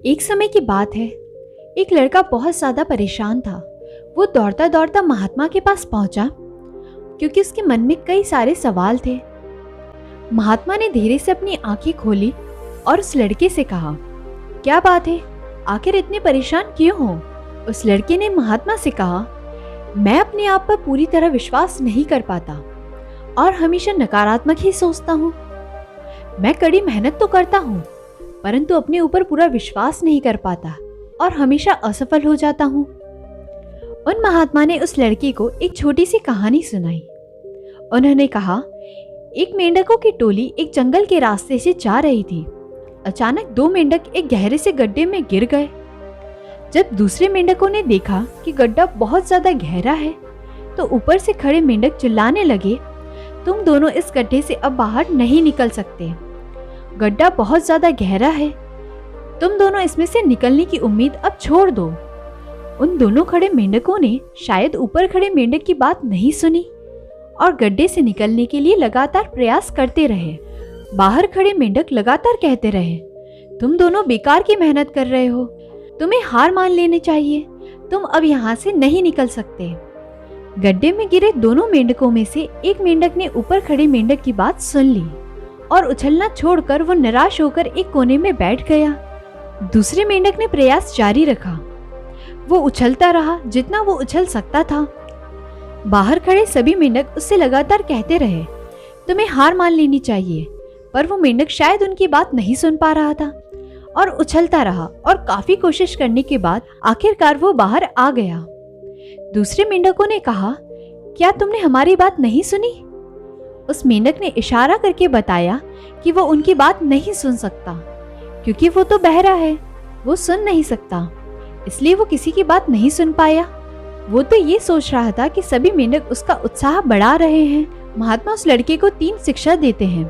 एक समय की बात है, एक लड़का बहुत ज़्यादा परेशान था। वो दौड़ता दौड़ता महात्मा के पास पहुंचा क्योंकि उसके मन में कई सारे सवाल थे। महात्मा ने धीरे से अपनी आंखें खोली और उस लड़के से कहा, क्या बात है, आखिर इतने परेशान क्यों हो? उस लड़के ने महात्मा से कहा, मैं अपने आप पर पूरी तरह विश्वास नहीं कर पाता और हमेशा नकारात्मक ही सोचता हूँ। मैं कड़ी मेहनत तो करता हूँ, परंतु अपने ऊपर पूरा विश्वास नहीं कर पाता और हमेशा असफल हो जाता हूँ। उन महात्मा ने उस लड़के को एक छोटी सी कहानी सुनाई। उन्होंने कहा, एक मेंढकों की टोली एक जंगल के रास्ते से जा रही थी। अचानक दो मेंढक एक गहरे से गड्ढे में गिर गए। जब दूसरे मेंढकों ने देखा कि गड्ढा बहुत ज्यादा गहरा है, तो ऊपर से खड़े मेंढक चिल्लाने लगे, तुम दोनों इस गड्ढे से अब बाहर नहीं निकल सकते। गड्ढा बहुत ज्यादा गहरा है, तुम दोनों इसमें से निकलने की उम्मीद अब छोड़ दो। उन दोनों खड़े मेंढकों ने शायद ऊपर खड़े मेंढक की बात नहीं सुनी और गड्ढे से निकलने के लिए लगातार प्रयास करते रहे। बाहर खड़े मेंढक लगातार कहते रहे, तुम दोनों बेकार की मेहनत कर रहे हो, तुम्हें हार मान लेनी चाहिए, तुम अब यहाँ से नहीं निकल सकते। गड्ढे में गिरे दोनों मेंढकों में से एक मेंढक ने ऊपर खड़े मेंढक की बात सुन ली और उछलना छोड़कर वो निराश होकर एक कोने में बैठ गया। दूसरे मेंढक ने प्रयास जारी रखा। वो उछलता रहा जितना वो उछल सकता था। बाहर खड़े सभी मेंढक उससे लगातार कहते रहे, तुम्हें हार मान लेनी चाहिए, पर वो मेंढक शायद उनकी बात नहीं सुन पा रहा था और उछलता रहा और काफी कोशिश करने के बाद आखिरकार वो बाहर आ गया। दूसरे मेंढकों ने कहा, क्या तुमने हमारी बात नहीं सुनी? उस मेंढक ने इशारा करके बताया कि वो उनकी बात नहीं सुन सकता क्योंकि वो तो बहरा है, वो सुन नहीं सकता, इसलिए वो किसी की बात नहीं सुन पाया। वो तो ये सोच रहा था कि सभी मेंढक उसका उत्साह बढ़ा रहे हैं। महात्मा उस लड़के को 3 शिक्षा देते हैं।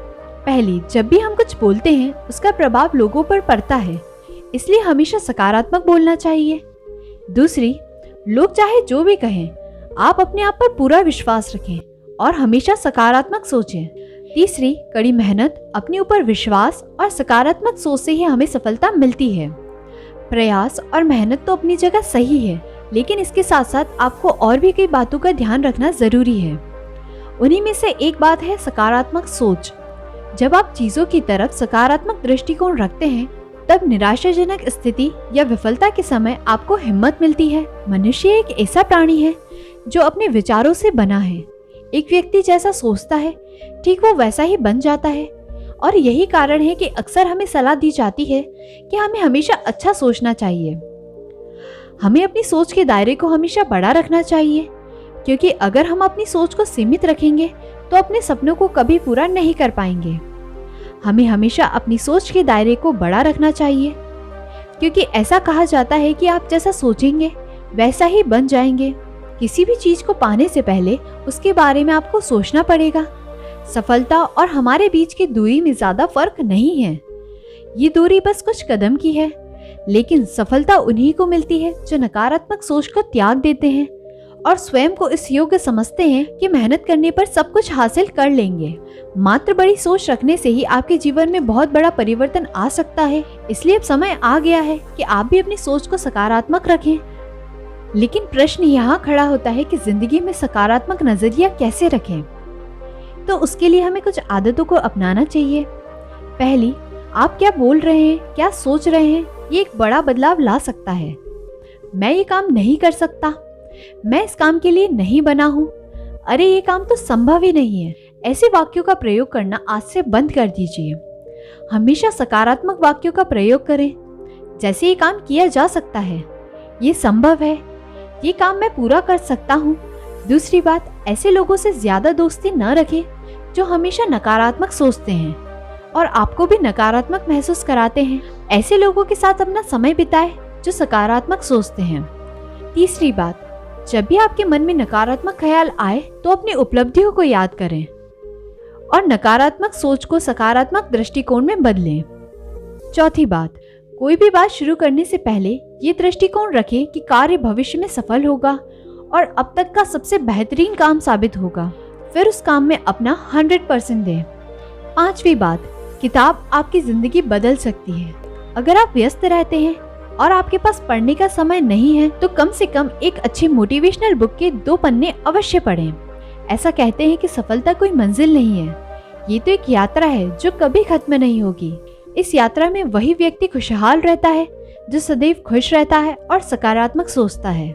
पहली, जब भी हम कुछ बोलते हैं उसका प्रभाव लोगों पर पड़ता है, इसलिए हमेशा सकारात्मक बोलना चाहिए। दूसरी, लोग चाहे जो भी कहें, आप अपने आप पर पूरा विश्वास रखें और हमेशा सकारात्मक सोचें। तीसरी, कड़ी मेहनत, अपने ऊपर विश्वास और सकारात्मक सोच से ही हमें सफलता मिलती है। प्रयास और मेहनत तो अपनी जगह सही है, लेकिन इसके साथ साथ आपको और भी कई बातों का ध्यान रखना जरूरी है। उन्हीं में से एक बात है सकारात्मक सोच। जब आप चीजों की तरफ सकारात्मक दृष्टिकोण रखते हैं, तब निराशाजनक स्थिति या विफलता के समय आपको हिम्मत मिलती है। मनुष्य एक ऐसा प्राणी है जो अपने विचारों से बना है। एक व्यक्ति जैसा सोचता है, ठीक वो वैसा ही बन जाता है। और यही कारण है कि अक्सर हमें सलाह दी जाती है कि हमें हमेशा अच्छा सोचना चाहिए। हमें अपनी सोच के दायरे को हमेशा बड़ा रखना चाहिए, क्योंकि अगर हम अपनी सोच को सीमित रखेंगे तो अपने सपनों को कभी पूरा नहीं कर पाएंगे। हमें हमेशा अपनी सोच के दायरे को बड़ा रखना चाहिए, क्योंकि ऐसा कहा जाता है कि आप जैसा सोचेंगे वैसा ही बन जाएंगे। किसी भी चीज को पाने से पहले उसके बारे में आपको सोचना पड़ेगा। सफलता और हमारे बीच की दूरी में ज्यादा फर्क नहीं है, ये दूरी बस कुछ कदम की है। लेकिन सफलता उन्हीं को मिलती है जो नकारात्मक सोच को त्याग देते हैं और स्वयं को इस योग्य समझते हैं कि मेहनत करने पर सब कुछ हासिल कर लेंगे। मात्र बड़ी सोच रखने से ही आपके जीवन में बहुत बड़ा परिवर्तन आ सकता है। इसलिए अब समय आ गया है कि आप भी अपनी सोच को सकारात्मक रखें। लेकिन प्रश्न यहाँ खड़ा होता है कि जिंदगी में सकारात्मक नजरिया कैसे रखें? तो उसके लिए हमें कुछ आदतों को अपनाना चाहिए। पहली, आप क्या बोल रहे हैं, क्या सोच रहे हैं, ये एक बड़ा बदलाव ला सकता है। मैं ये काम नहीं कर सकता, मैं इस काम के लिए नहीं बना हूँ, अरे ये काम तो संभव ही नहीं है। ऐसे वाक्यों का प्रयोग करना आज से बंद कर दीजिए। हमेशा सकारात्मक वाक्यों का प्रयोग करें, जैसे ये काम किया जा सकता है, ये संभव है, ये काम मैं पूरा कर सकता हूँ। दूसरी बात, ऐसे लोगों से ज्यादा दोस्ती न रखें जो हमेशा नकारात्मक सोचते हैं और आपको भी नकारात्मक महसूस कराते हैं। ऐसे लोगों के साथ अपना समय बिताएं जो सकारात्मक सोचते हैं। तीसरी बात, जब भी आपके मन में नकारात्मक ख्याल आए तो अपनी उपलब्धियों को याद करें और नकारात्मक सोच को सकारात्मक दृष्टिकोण में बदलें। चौथी बात, कोई भी बात शुरू करने से पहले ये दृष्टिकोण रखें कि कार्य भविष्य में सफल होगा और अब तक का सबसे बेहतरीन काम साबित होगा, फिर उस काम में अपना 100% दें। पांचवी बात, किताब आपकी जिंदगी बदल सकती है। अगर आप व्यस्त रहते हैं और आपके पास पढ़ने का समय नहीं है तो कम से कम एक अच्छी मोटिवेशनल बुक के 2 पन्ने अवश्य पढ़ें। ऐसा कहते हैं कि सफलता कोई मंजिल नहीं है, ये तो एक यात्रा है जो कभी खत्म नहीं होगी। इस यात्रा में वही व्यक्ति खुशहाल रहता है जो सदैव खुश रहता है और सकारात्मक सोचता है।